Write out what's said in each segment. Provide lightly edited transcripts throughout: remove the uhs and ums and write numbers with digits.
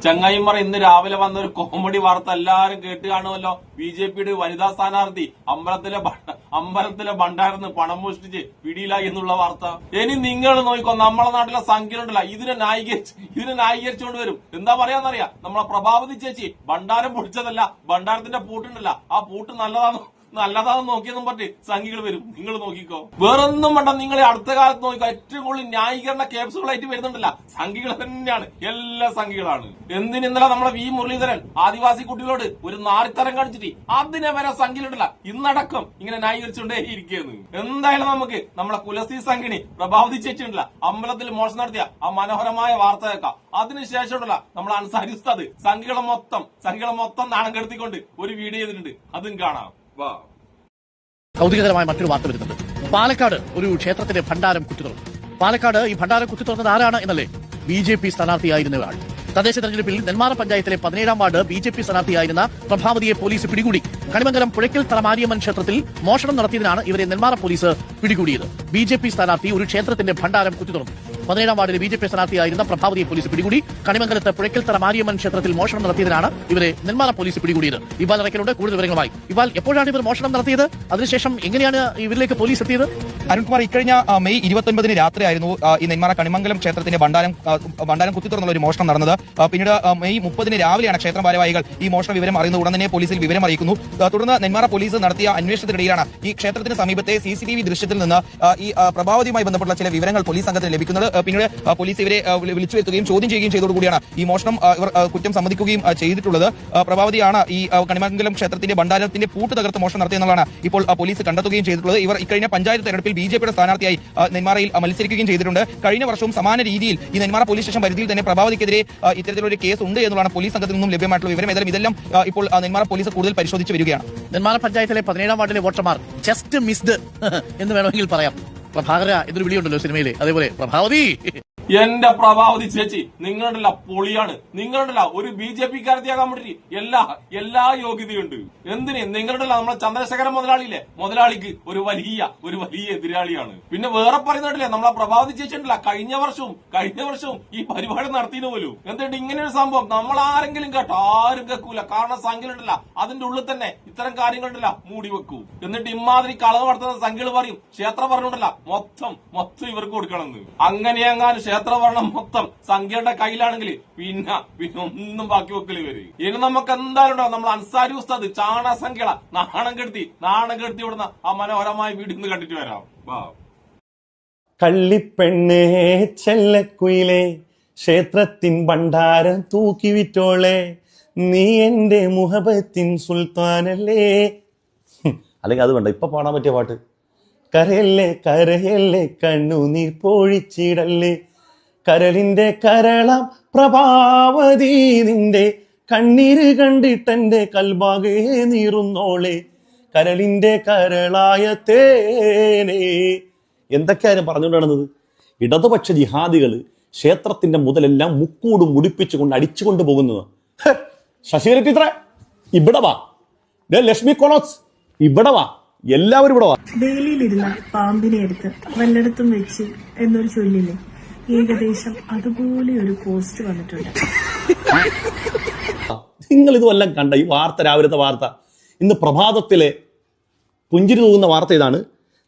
ചങ്ങായിമാർ ഇന്ന് രാവിലെ വന്ന ഒരു കോമഡി വാർത്ത എല്ലാരും കേട്ട് കാണുമല്ലോ. BJPയുടെ വനിതാ സ്ഥാനാർത്ഥി അമ്പലത്തിലെ ഭണ്ഡാരന്ന് പണം മോഷ്ടിച്ച് പിടിയിലായി എന്നുള്ള വാർത്ത. ഇനി നിങ്ങൾ നോക്കിക്കോ, നമ്മളെ നാട്ടിലെ സംഖ്യലുണ്ടല്ല ഇതിനെ ന്യായീകരിച്ചുകൊണ്ട് വരും. എന്താ പറയാന്നറിയാം, നമ്മളെ പ്രഭാവതി ചേച്ചി ഭണ്ഡാരം പൊളിച്ചതല്ല, ഭണ്ഡാരത്തിന്റെ പൂട്ടുണ്ടല്ല, ആ പൂട്ട് നല്ലതാണെന്ന് നോക്കിയെന്നും പറഞ്ഞ് സംഖ്യകൾ വരും. നിങ്ങൾ നോക്കിക്കോ, വേറൊന്നും വേണ്ട. നിങ്ങൾ അടുത്ത കാലത്ത് നോക്കിക്കോ, ഏറ്റവും കൂടുതൽ ന്യായീകരണ കേസുകളായിട്ട് വരുന്നുണ്ടല്ല സംഖ്യകൾ തന്നെയാണ്, എല്ലാ സംഖ്യകളാണ്. ഇന്നലെ നമ്മളെ V മുരളീധരൻ ആദിവാസി കുട്ടികളോട് ഒരു നാറിത്തരം കാണിച്ചിട്ട് അതിനെ വരെ സംഖ്യയിലുണ്ടല്ല ഇന്നടക്കം ഇങ്ങനെ ന്യായീകരിച്ചുകൊണ്ടേ ഇരിക്കുന്നു. എന്തായാലും നമുക്ക് നമ്മളെ കുലസ്ത്രീ സംഘിണി പ്രഭാവതി ചേച്ചി ഉണ്ടല്ല അമ്പലത്തിൽ മോഷണം നടത്തിയ ആ മനോഹരമായ വാർത്ത കേൾക്കാം. അതിനുശേഷം ഉണ്ടല്ല നമ്മൾ അൻസാരി ഉസ്താദ് സംഖ്യകളെ മൊത്തം നാണം കെടുത്തിക്കൊണ്ട് ഒരു വീഡിയോ ചെയ്തിട്ടുണ്ട്, അതും കാണാം. കൗതുകകരമായ മറ്റൊരു വാർത്ത വരുന്നുണ്ട്. പാലക്കാട് ഒരു ക്ഷേത്രത്തിന്റെ ഭണ്ഡാരം കുത്തിത്തുറന്നു. പാലക്കാട് ഈ ഭണ്ഡാരം കുത്തിത്തുറന്നത് ആരാണ് എന്നല്ലേ? BJP സ്ഥാനാർത്ഥിയായിരുന്നയാൾ. തദ്ദേശ തെരഞ്ഞെടുപ്പിൽ നെന്മാറ പഞ്ചായത്തിലെ 17ാം വാർഡ് BJP സ്ഥാനാർത്ഥിയായിരുന്ന പ്രഭാവതിയെ പോലീസ് പിടികൂടി. കണിമംഗലം പുഴയ്ക്കൽ തറമാരിയമ്മൻ ക്ഷേത്രത്തിൽ മോഷണം നടത്തിയതിനാണ് ഇവരെ നെന്മാറ പോലീസ് പിടികൂടിയത്. BJP സ്ഥാനാർത്ഥി ഒരു ക്ഷേത്രത്തിന്റെ ഭണ്ഡാരം കുത്തിത്തുറന്നു. 17ാം വാർഡിലെ BJP സ്ഥാനാർത്ഥിയായിരുന്ന പ്രഭാവതിയെ പോലീസ് പിടികൂടി. കണിമംഗലത്ത് പുഴയ്ക്കൽ തറമാരിയമ്മൻ ക്ഷേത്രത്തിൽ മോഷണം നടത്തിയതിനാണ് ഇവരെ നെന്മാറ പോലീസ് പിടികൂടിയത്. ഇവാൽ നടക്കലുണ്ട് കൂടുതൽ വിവരങ്ങളുമായി. ഇവാൽ, എപ്പോഴാണ് ഇവർ മോഷണം നടത്തിയത്? അതിനുശേഷം എങ്ങനെയാണ് ഇവരിലേക്ക് പോലീസ് എത്തിയത്? അരുൺകുമാർ, ഇക്കഴിഞ്ഞ മെയ് 29 രാത്രിയായിരുന്നു ഈ നെന്മാറ കണിമംഗലം ക്ഷേത്രത്തിന്റെ ഭണ്ഡാരം കുത്തിത്തുറന്നുള്ള ഒരു മോഷണം നടന്നത്. പിന്നീട് മെയ് 30 രാവിലെയാണ് ക്ഷേത്ര ഭാരവാഹികൾ ഈ മോഷണ വിവരം അറിയുന്നത്. ഉടൻ തന്നെ പോലീസിൽ വിവരം അറിയിക്കുന്നു. തുടർന്ന് നെന്മാറ പോലീസ് നടത്തിയ അന്വേഷണത്തിനിടയിലാണ് ഈ ക്ഷേത്രത്തിന് സമീപത്തെ CCTV ദൃശ്യത്തിൽ നിന്ന് ഈ പ്രഭാവതിയുമായി ബന്ധപ്പെട്ട ചില വിവരങ്ങൾ പോലീസ് സംഘത്തിന് ലഭിക്കുന്നത്. പിന്നീട് പോലീസ് ഇവരെ വിളിച്ചു വരുത്തുകയും ചോദ്യം ചെയ്യുകയും ചെയ്തതോടുകൂടിയാണ് ഈ മോഷണം ഇവർ കുറ്റം സമ്മതിക്കുകയും ചെയ്തിട്ടുള്ളത്. പ്രഭാവതിയാണ് ഈ കണിമംഗലം ക്ഷേത്രത്തിന്റെ ഭണ്ഡാരത്തിന്റെ പൂട്ട് തകർത്ത് മോഷണം നടത്തിയെന്നുള്ളതാണ് ഇപ്പോൾ പോലീസ് കണ്ടെത്തുകയും ചെയ്തിട്ടുള്ളത്. ഇവർ ഇക്കഴിഞ്ഞ പഞ്ചായത്ത് തെരഞ്ഞെടുപ്പിൽ BJPയുടെ സ്ഥാനാർത്ഥിയായി നെന്മാറയിൽ മത്സരിക്കുകയും ചെയ്തിട്ടുണ്ട്. കഴിഞ്ഞ വർഷവും സമാന രീതിയിൽ ഈ നെന്മാറ പോലീസ് സ്റ്റേഷൻ പരിധിയിൽ തന്നെ പ്രഭാവതിക്കെതിരെ ഇത്തരത്തിലൊരു കേസ് ഉണ്ട് എന്നുള്ളതാണ് പോലീസ് സംഘത്തിൽ നിന്നും ലഭ്യമായിട്ടുള്ള വിവരം. ഏതായാലും ഇതെല്ലാം ഇപ്പോൾ നെന്മാറ പോലീസ് കൂടുതൽ പരിശോധിച്ച് വരികയാണ്. നെന്മാറ പഞ്ചായത്തിലെ 17ാം വാർഡിലെ വോട്ടർമാർ ജസ്റ്റ് മിസ്ഡ് എന്ന് വേണമെങ്കിൽ പറയാം. പ്രഭാകര എന്നൊരു വിളിയുണ്ടല്ലോ സിനിമയിലെ, അതേപോലെ പ്രഭാവതി. എന്റെ പ്രഭാവതി ചേച്ചി, നിങ്ങളുണ്ടല്ല പൊളിയാണ്. നിങ്ങളുണ്ടല്ല ഒരു BJP-കാരത്തിയാകാൻ വേണ്ടി എല്ലാ യോഗ്യതയുണ്ട്. എന്തിന് നിങ്ങളുണ്ടല്ല നമ്മളെ ചന്ദ്രശേഖരൻ മുതലാളിയില്ലേ, മുതലാളിക്ക് ഒരു വലിയ എതിരാളിയാണ്. പിന്നെ വേറെ പറയുന്നുണ്ടല്ലേ നമ്മളെ പ്രഭാവതി ചേച്ചി ഉണ്ടല്ല കഴിഞ്ഞ വർഷവും ഈ പരിപാടി നടത്തിയെന്ന് പോലും. എന്നിട്ട് ഇങ്ങനെ ഒരു സംഭവം നമ്മൾ ആരെങ്കിലും കേട്ടോ? ആരും കേൾക്കൂല. കാരണം സംഖ്യലുണ്ടല്ല അതിന്റെ ഉള്ളിൽ തന്നെ ഇത്തരം കാര്യങ്ങളുണ്ടല്ല മൂടി വെക്കൂ. എന്നിട്ട് ഇമാതിരി കളവ് നടത്തുന്ന സംഖ്യകൾ പറയും ക്ഷേത്ര പറഞ്ഞുണ്ടല്ല മൊത്തം ഇവർക്ക് കൊടുക്കണമെന്ന്. അങ്ങനെയെങ്ങാനും ക്ഷേത്രഭരണം മൊത്തം സംഖ്യയുടെ കയ്യിലാണെങ്കിൽ പിന്നെ ഒന്നും ബാക്കി വെക്കല് വരും. ഇനി നമുക്ക് എന്തായാലും ഉണ്ടാവും നമ്മൾ അൻസാരി ഉസ്താദ് സംഖ്യകള നാണം കെടുത്തി വിടുന്ന ആ മനോഹരമായ വീഡിയോ കണ്ടിട്ട് വരാം. കള്ളിപ്പെണ്ണേ ചെല്ലക്കുയിലേ ക്ഷേത്രത്തിൻ ഭണ്ഡാരം തൂക്കി വിറ്റോളെ, നീ എന്റെ മുഹബത്തിൻ സുൽത്താനല്ലേ. അല്ലെങ്കിൽ അത് വേണ്ട, ഇപ്പൊ പാടാൻ പറ്റിയ പാട്ട്. കരയല്ലേ കണ്ണുനീർ പൊഴിച്ചിടല്ലേ, കരളിന്റെ കരളാം പ്രഭാവതി നിന്റെ കണ്ണീര് കണ്ടിട്ടെന്റെ കൽബാകെ നീറുന്നോളെ, കരളിന്റെ കരളായ തേനേ. എന്തൊക്കെയായാലും പറഞ്ഞുകൊണ്ടാണത്. ഇടതുപക്ഷ ജിഹാദികള് ക്ഷേത്രത്തിന്റെ മുതലെല്ലാം മുക്കൂടും മുടിപ്പിച്ചുകൊണ്ട് അടിച്ചുകൊണ്ട് പോകുന്നത്. ശശികല ടീച്ചറെ ഇവിടെ വാ, ലക്ഷ്മി കൊളോസ് ഇവിടെ വാ, എല്ലാവരും ഇവിടെ വാ. വേലിയിലിരുന്ന പാമ്പിനെ എടുത്ത് വല്ലയിടത്തും വെച്ച് എന്നൊരു ചൊല്ലില്ലേ, ഏകദേശം അതുപോലെ ഒരു പോസ്റ്റ് വന്നിട്ടുണ്ട്. നിങ്ങൾ ഇതുവെല്ലാം കണ്ട ഈ വാർത്ത, രാവിലത്തെ വാർത്ത, ഇന്ന് പ്രഭാതത്തിലെ പുഞ്ചിരി തൂകുന്ന വാർത്ത ഇതാണ്.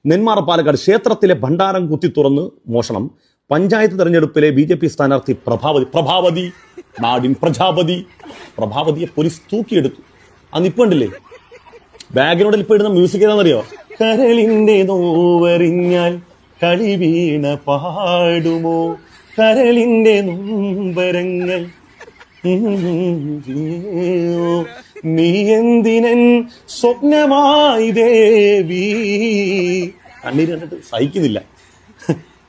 നെന്മാറ പാലക്കാട് ക്ഷേത്രത്തിലെ ഭണ്ഡാരം കുത്തി തുറന്ന് മോഷണം. പഞ്ചായത്ത് തെരഞ്ഞെടുപ്പിലെ BJP സ്ഥാനാർത്ഥി പ്രഭാവതി നാടിൻ പ്രഭാവതിയെ പോലീസ് തൂക്കിയെടുത്തു. അന്ന് ഇപ്പൊ ഉണ്ടല്ലേ ബാക്ക്ഗ്രൗണ്ടിൽ ഇപ്പൊ ഇടുന്ന മ്യൂസിക് ഏതാണെന്നറിയോ? കരളിന്റെ നോവറിഞ്ഞാൽ കളി വീണ പാടുമോ, കരളിന്റെ നൊമ്പരങ്ങൾ നീ എന്തിനൻ സ്വപ്നമായി ദേവി. കണ്ണീര് കണ്ടിട്ട് സഹിക്കുന്നില്ല.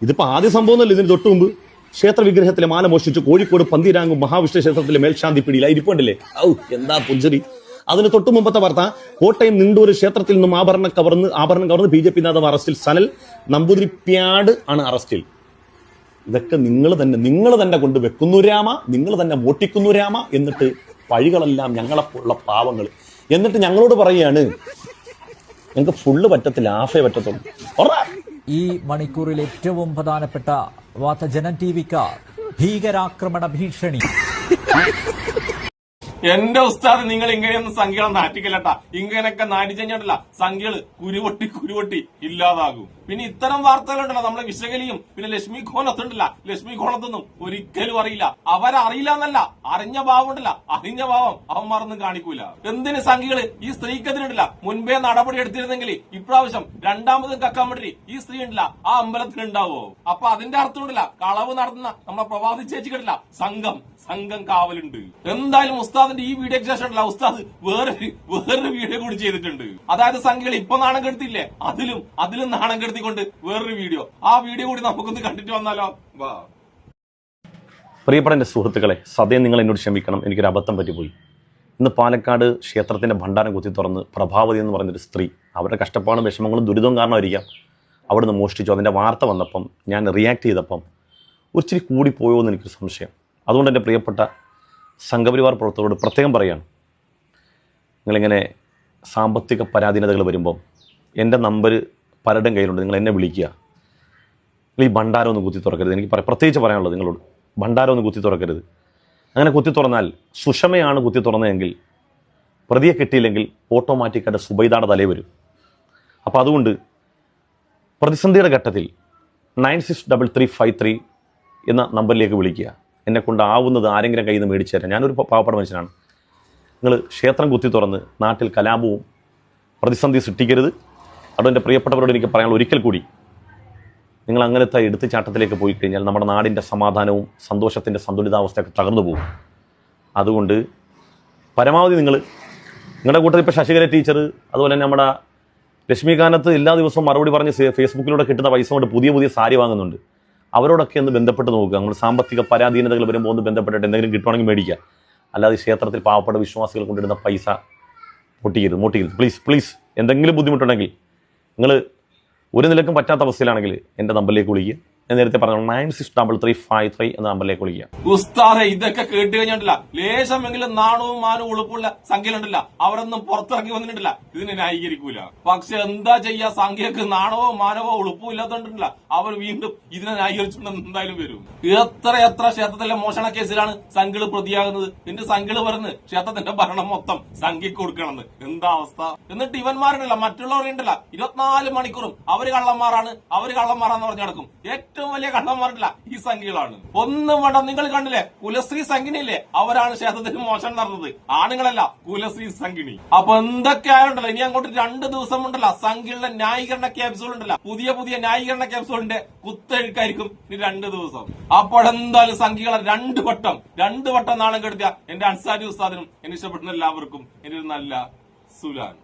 ഇതിപ്പോ ആദ്യ സംഭവമൊന്നുമല്ല. ഇതിന് തൊട്ടു മുമ്പ് ക്ഷേത്ര വിഗ്രഹത്തിലെ മാല മോഷ്ടിച്ച് കോഴിക്കോട് പന്തീരാങ്കും മഹാവിഷ്ണു ക്ഷേത്രത്തിലെ മേൽശാന്തി പിടിയിലായി ഇരിപ്പുണ്ടല്ലേ. എന്താ പുഞ്ചിരി. അതിന് തൊട്ടു മുമ്പത്തെ വാർത്ത, കോട്ടയം നിണ്ടൂർ ക്ഷേത്രത്തിൽ നിന്നും ആഭരണം കവർന്ന് BJP നേതാവ് അറസ്റ്റിൽ. സനൽ നമ്പൂതിരിപ്യാട് ആണ് അറസ്റ്റിൽ. ഇതൊക്കെ നിങ്ങൾ തന്നെ കൊണ്ട് വെക്കുന്നു രാമ, നിങ്ങൾ തന്നെ മോട്ടിക്കുന്നു രാമ. എന്നിട്ട് പഴികളെല്ലാം ഞങ്ങളെപ്പോലുള്ള പാവങ്ങൾ. എന്നിട്ട് ഞങ്ങളോട് പറയുകയാണ് ഞങ്ങൾക്ക് ഫുള്ള് പറ്റത്തില്ല, ഹാഫേ പറ്റത്തുള്ളൂ. ഈ മണിക്കൂറിൽ ഏറ്റവും പ്രധാനപ്പെട്ട വാർത്ത, ജനം TVക്ക് ഭീകരാക്രമണ ഭീഷണി. എന്റെ ഉസ്താദ് നിങ്ങൾ ഇങ്ങനെയൊന്നും സംഖ്യകളെ നാറ്റിക്കല്ലട്ടാ. ഇങ്ങനെയൊക്കെ നാറ്റിച്ചെഞ്ഞിട്ടില്ല സംഖ്യകള് കുരുവൊട്ടി ഇല്ലാതാകും. പിന്നെ ഇത്തരം വാർത്തകളുണ്ടല്ലോ നമ്മളെ വിശകലിയും പിന്നെ ലക്ഷ്മി കോണത്തുണ്ടല്ല, ലക്ഷ്മി കോണത്തൊന്നും ഒരിക്കലും അറിയില്ല. അവരറിയില്ല എന്നല്ല, അറിഞ്ഞ ഭാവമുണ്ടല്ല, അറിഞ്ഞ ഭാവം അവന്മാരൊന്നും കാണിക്കൂല. എന്തിന് സംഖ്യകള് ഈ സ്ത്രീക്കെതിരുണ്ടല്ല മുൻപേ നടപടി എടുത്തിരുന്നെങ്കിൽ ഇപ്രാവശ്യം രണ്ടാമതും കക്കാൻ വേണ്ടി ഈ സ്ത്രീ ഉണ്ടല്ല ആ അമ്പലത്തിൽ ഉണ്ടാവോ? അപ്പൊ അതിന്റെ അർത്ഥമുണ്ടല്ല കളവ് നടത്തുന്ന നമ്മളെ പ്രവാസി ചേച്ചി കണ്ടില്ല സംഘം കാവലുണ്ട്. എന്തായാലും ഉസ്താദിന്റെ ഈ വീഡിയോക്ക് ശേഷം ഉണ്ടല്ല ഉസ്താദ് വേറൊരു വീഡിയോ കൂടി ചെയ്തിട്ടുണ്ട്. അതായത് സംഖ്യകൾ ഇപ്പൊ നാണം കെടുത്തില്ലേ, അതിലും നാണം കെടുത്തിക്കൊണ്ട് വേറൊരു വീഡിയോ. ആ വീഡിയോ കൂടി നമുക്കൊന്ന് കണ്ടിട്ട് വന്നാലോ? വാ. പ്രിയപ്പെട്ട എൻ്റെ സുഹൃത്തുക്കളെ, സദയം നിങ്ങൾ എന്നോട് ക്ഷമിക്കണം, എനിക്കൊരു അബദ്ധം പറ്റിപ്പോയി. ഇന്ന് പാലക്കാട് ക്ഷേത്രത്തിന്റെ ഭണ്ഡാരം കുത്തി തുറന്ന് പ്രഭാവതി എന്ന് പറയുന്നൊരു സ്ത്രീ, അവരുടെ കഷ്ടപ്പാടും വിഷമങ്ങളും ദുരിതവും കാരണമായിരിക്കാം അവിടുന്ന് മോഷ്ടിച്ചു. അതിൻ്റെ വാർത്ത വന്നപ്പം ഞാൻ റിയാക്ട് ചെയ്തപ്പം ഒരിച്ചിരി കൂടിപ്പോയോ എന്ന് എനിക്കൊരു സംശയം. അതുകൊണ്ട് എൻ്റെ പ്രിയപ്പെട്ട സംഘപരിവാർ പ്രവർത്തകരോട് പ്രത്യേകം പറയുകയാണ്, നിങ്ങളിങ്ങനെ സാമ്പത്തിക പരാധീനതകൾ വരുമ്പം എൻ്റെ നമ്പർ പലരുടെയും കയ്യിലുണ്ട്, നിങ്ങൾ എന്നെ വിളിക്കുക. നിങ്ങൾ ഈ ഭണ്ഡാരം ഒന്ന് കുത്തി തുറക്കരുത്. എനിക്ക് പ്രത്യേകിച്ച് പറയാനുള്ളത് നിങ്ങളോട്, ഭണ്ഡാരം ഒന്ന് കുത്തി തുറക്കരുത്. അങ്ങനെ കുത്തി തുറന്നാൽ സുഷമയാണ് കുത്തി തുറന്നതെങ്കിൽ പ്രതിയെ കിട്ടിയില്ലെങ്കിൽ ഓട്ടോമാറ്റിക്കായിട്ട് സുബൈദാടെ തലേ വരും. അപ്പോൾ അതുകൊണ്ട് പ്രതിസന്ധിയുടെ ഘട്ടത്തിൽ 963353 എന്ന നമ്പറിലേക്ക് വിളിക്കുക. എന്നെക്കൊണ്ട് ആവുന്നത് ആരെങ്കിലും കയ്യിൽ നിന്ന് മേടിച്ചു തരാം. ഞാനൊരു പാവപ്പെട്ട മനുഷ്യനാണ്. നിങ്ങൾ ക്ഷേത്രം കുത്തി തുറന്ന് നാട്ടിൽ കലാപവും പ്രതിസന്ധി സൃഷ്ടിക്കരുത്. അതുകൊണ്ട് എൻ്റെ പ്രിയപ്പെട്ടവരോട് എനിക്ക് പറയാനുള്ള ഒരിക്കൽ കൂടി, നിങ്ങൾ അങ്ങനത്തെ എടുത്തുചാട്ടത്തിലേക്ക് പോയി കഴിഞ്ഞാൽ നമ്മുടെ നാടിൻ്റെ സമാധാനവും സന്തോഷത്തിൻ്റെ സന്തുലിതാവസ്ഥയൊക്കെ തകർന്നു പോകും. അതുകൊണ്ട് പരമാവധി നിങ്ങളുടെ കൂട്ടത്തിൽ ഇപ്പോൾ ശശികല ടീച്ചർ, അതുപോലെ തന്നെ നമ്മുടെ ലക്ഷ്മികാനത്ത് എല്ലാ ദിവസവും മറുപടി പറഞ്ഞ് ഫേസ്ബുക്കിലൂടെ കിട്ടുന്ന പൈസ കൊണ്ട് പുതിയ സാരി വാങ്ങുന്നുണ്ട്. അവരോടൊക്കെ ഒന്ന് ബന്ധപ്പെട്ട് നോക്കുക. നമ്മൾ സാമ്പത്തിക പരാധീനതകൾ വരുമ്പോൾ ഒന്ന് ബന്ധപ്പെട്ടിട്ട് എന്തെങ്കിലും കിട്ടുവാണെങ്കിൽ മേടിക്കുക. അല്ലാതെ ക്ഷേത്രത്തിൽ പാവപ്പെട്ട വിശ്വാസികൾ കൊണ്ടിടുന്ന പൈസ മോട്ടിക്കരുത്. പ്ലീസ്. എന്തെങ്കിലും ബുദ്ധിമുട്ടുണ്ടെങ്കിൽ നിങ്ങൾ ഒരു നിലക്കും പറ്റാത്ത അവസ്ഥയിലാണെങ്കിൽ എൻ്റെ നമ്പറിലേക്ക് വിളിക്കുക. ഞാൻ നേരത്തെ പറഞ്ഞു 963353 എന്ന നമ്പറിലേക്ക് വിളിക്കുക. ഉസ്താദെ ഇതൊക്കെ കേട്ട് കഴിഞ്ഞിട്ടില്ല ലേശമെങ്കിലും നാണവും മാനവും ഉളുപ്പുള്ള സംഖ്യയിലുണ്ടല്ല അവരൊന്നും പുറത്തിറങ്ങി വന്നിട്ടില്ല ഇതിനെ ന്യായീകരിക്കൂല. പക്ഷെ എന്താ ചെയ്യാ, സംഖ്യക്ക് നാണവോ മാനവോ ഉളുപ്പോ ഇല്ലാത്തോണ്ടില്ല അവർ വീണ്ടും ഇതിനെ ന്യായീകരിച്ചുകൊണ്ട് എന്തായാലും വരും. എത്ര ക്ഷേത്രത്തിലെ മോഷണ കേസിലാണ് സംഖ്യകൾ പ്രതിയാകുന്നത്. എന്റെ സംഖ്യകൾ പറഞ്ഞ് ക്ഷേത്രത്തിന്റെ ഭരണം മൊത്തം സംഖ്യക്ക് കൊടുക്കണമെന്ന്. എന്താ അവസ്ഥ? എന്നിട്ട് ഇവന്മാരുണ്ടല്ല മറ്റുള്ളവരുണ്ടല്ല 24 മണിക്കൂറും അവര് കള്ളന്മാരാന്ന് പറഞ്ഞു നടക്കും. ഏറ്റവും വലിയ കള്ളന്മാരല്ല ഈ സംഖ്യകളാണ്. ഒന്നും വേണ്ട, നിങ്ങൾ കണ്ടില്ലേ കുലശ്രീ സംഘിണിയില്ലേ, അവരാണ് ക്ഷേത്രത്തിന് മോശം നടന്നത്. ആണുങ്ങളല്ല, കുലശ്രീ സംഘിണി. അപ്പൊ എന്തൊക്കെ ആയുണ്ടല്ലോ ഇനി അങ്ങോട്ട് 2 ദിവസം ഉണ്ടല്ലോ സംഖ്യകളുടെ ന്യായീകരണ ക്യാപ്സൂൾ ഉണ്ടല്ലോ, പുതിയ ന്യായീകരണ ക്യാപ്സൂളിന്റെ കുത്തെഴുക്കായിരിക്കും ഇനി 2 ദിവസം. അപ്പോഴെന്തായാലും സംഖ്യകളെ 2 വട്ടം നാണം കെടുത്തിയ എന്റെ അൻസാരി ഉസ്താദിനും എന്നെ ഇഷ്ടപ്പെടുന്ന എല്ലാവർക്കും എന്റെ ഒരു നല്ല സുലാൻ.